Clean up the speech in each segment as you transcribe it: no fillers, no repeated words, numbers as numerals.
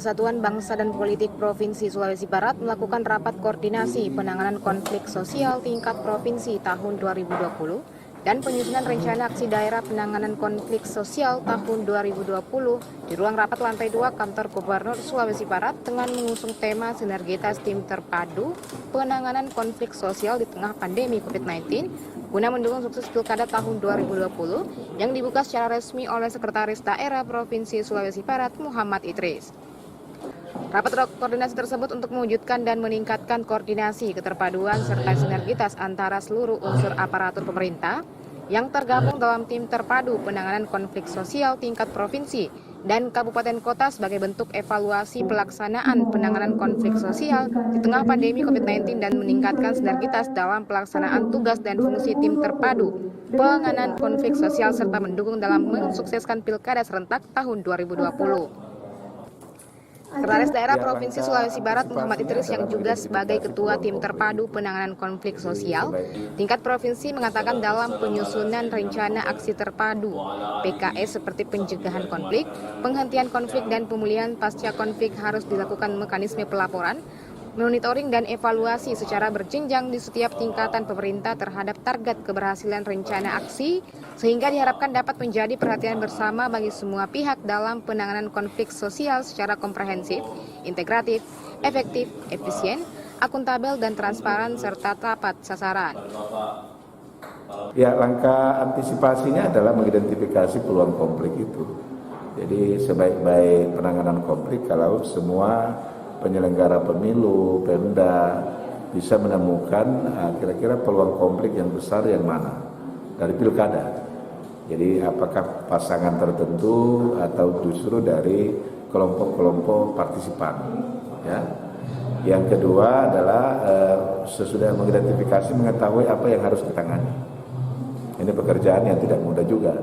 Kesatuan Bangsa dan Politik Provinsi Sulawesi Barat melakukan rapat koordinasi penanganan konflik sosial tingkat provinsi tahun 2020 dan penyusunan rencana aksi daerah penanganan konflik sosial tahun 2020 di ruang rapat lantai 2 kantor Gubernur Sulawesi Barat dengan mengusung tema sinergitas tim terpadu penanganan konflik sosial di tengah pandemi COVID-19 guna mendukung sukses Pilkada tahun 2020 yang dibuka secara resmi oleh Sekretaris Daerah Provinsi Sulawesi Barat Muhammad Idris. Rapat koordinasi tersebut untuk mewujudkan dan meningkatkan koordinasi, keterpaduan, serta sinergitas antara seluruh unsur aparatur pemerintah yang tergabung dalam tim terpadu penanganan konflik sosial tingkat provinsi dan kabupaten kota sebagai bentuk evaluasi pelaksanaan penanganan konflik sosial di tengah pandemi COVID-19 dan meningkatkan sinergitas dalam pelaksanaan tugas dan fungsi tim terpadu penanganan konflik sosial serta mendukung dalam mensukseskan Pilkada serentak tahun 2020. Sekretaris Daerah Provinsi Sulawesi Barat Muhammad Idris yang juga sebagai Ketua Tim Terpadu Penanganan Konflik Sosial tingkat provinsi mengatakan dalam penyusunan rencana aksi terpadu PKS seperti pencegahan konflik, penghentian konflik dan pemulihan pasca konflik harus dilakukan mekanisme pelaporan, monitoring dan evaluasi secara berjenjang di setiap tingkatan pemerintah terhadap target keberhasilan rencana aksi sehingga diharapkan dapat menjadi perhatian bersama bagi semua pihak dalam penanganan konflik sosial secara komprehensif, integratif, efektif, efisien, akuntabel dan transparan serta tepat sasaran. Ya, langkah antisipasinya adalah mengidentifikasi peluang konflik itu. Jadi sebaik-baik penanganan konflik kalau semua penyelenggara pemilu, Pemda bisa menemukan kira-kira peluang konflik yang besar yang mana dari pilkada. Jadi apakah pasangan tertentu atau justru dari kelompok-kelompok partisipan. Ya. Yang kedua adalah sesudah mengidentifikasi mengetahui apa yang harus ditangani. Ini pekerjaan yang tidak mudah juga.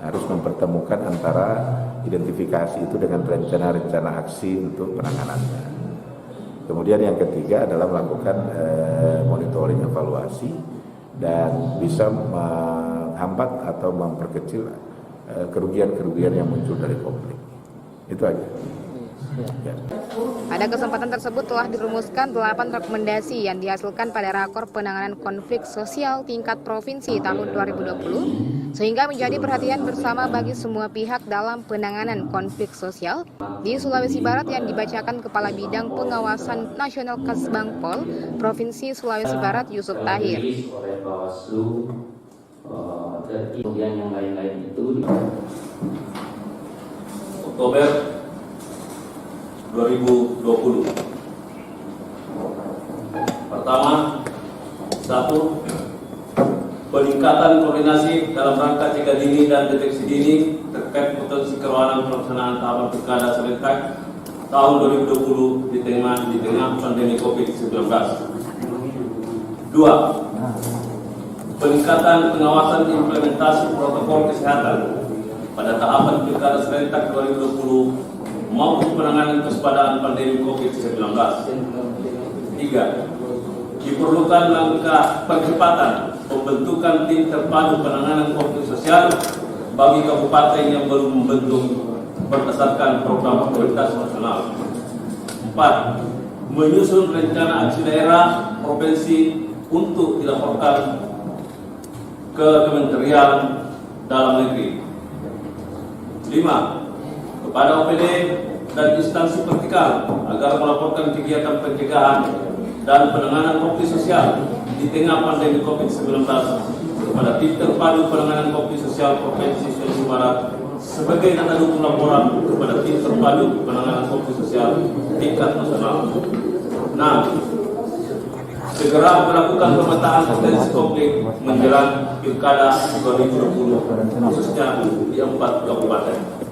Harus mempertemukan antara identifikasi itu dengan rencana-rencana aksi untuk penanganannya. Kemudian yang ketiga adalah melakukan monitoring evaluasi dan bisa menghambat atau memperkecil kerugian-kerugian yang muncul dari konflik. Itu aja. Ya. Pada kesempatan tersebut telah dirumuskan 8 rekomendasi yang dihasilkan pada Rakor Penanganan Konflik Sosial tingkat provinsi tahun 2020 sehingga menjadi perhatian bersama bagi semua pihak dalam penanganan konflik sosial di Sulawesi Barat yang dibacakan Kepala Bidang Pengawasan Nasional Kasbangpol Provinsi Sulawesi Barat Yusuf Tahir. Kemudian yang lain-lain itu Oktober 2020. Pertama, 1. Peningkatan koordinasi dalam rangka cegah dini dan deteksi dini terkait potensi kerawanan pelaksanaan tahapan pilkada serentak tahun 2020 di tengah pandemi COVID-19. 2. Peningkatan pengawasan implementasi protokol kesehatan pada tahapan pilkada serentak 2020 maupun penanganan kewaspadaan pandemi COVID-19. 3. Diperlukan langkah percepatan pembentukan tim terpadu penanganan konflik sosial bagi kabupaten yang belum membentuk berdasarkan program prioritas nasional. 4. Menyusun rencana aksi daerah provinsi untuk dilaporkan ke Kementerian Dalam Negeri. 5. Kepada OPD dan instansi vertikal agar melaporkan kegiatan pencegahan dan penanganan konflik sosial di tengah pandemi COVID-19 kepada tim terpadu penanganan konflik sosial Provinsi Sulawesi Barat sebagai data dukung laporan kepada tim terpadu penanganan konflik sosial tingkat nasional. 6. Segera melakukan pemetaan potensi konflik menjelang Pilkada 2020 khususnya di 4 kabupaten.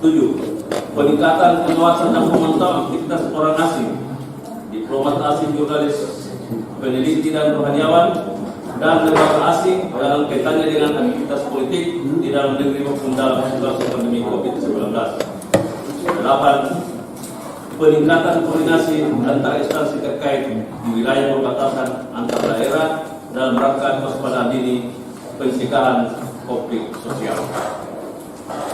7. Peningkatan pengawasan dan pemantauan aktivitas orang asing, diplomat asing, jurnalis, peneliti dan rohaniawan, dan lembaga asing dalam kaitannya dengan aktivitas politik di dalam negeri maupun dalam situasi pandemi COVID-19. 8. Peningkatan koordinasi antar instansi terkait di wilayah perbatasan antar daerah dalam rangka kewaspadaan dini pencegahan konflik sosial.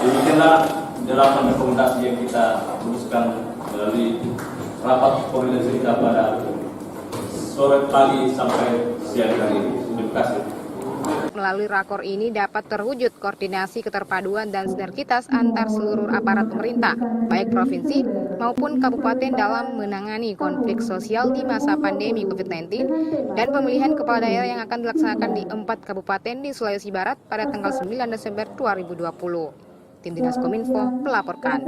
Demikianlah 8 rekomendasi yang kita rumuskan melalui rapat koordinasi kita pada sore pagi sampai siang hari ini. Terima kasih. Melalui rakor ini dapat terwujud koordinasi keterpaduan dan sinergitas antar seluruh aparat pemerintah, baik provinsi maupun kabupaten dalam menangani konflik sosial di masa pandemi COVID-19 dan pemilihan kepala daerah yang akan dilaksanakan di 4 kabupaten di Sulawesi Barat pada tanggal 9 Desember 2020. Tim Dinas Kominfo melaporkan.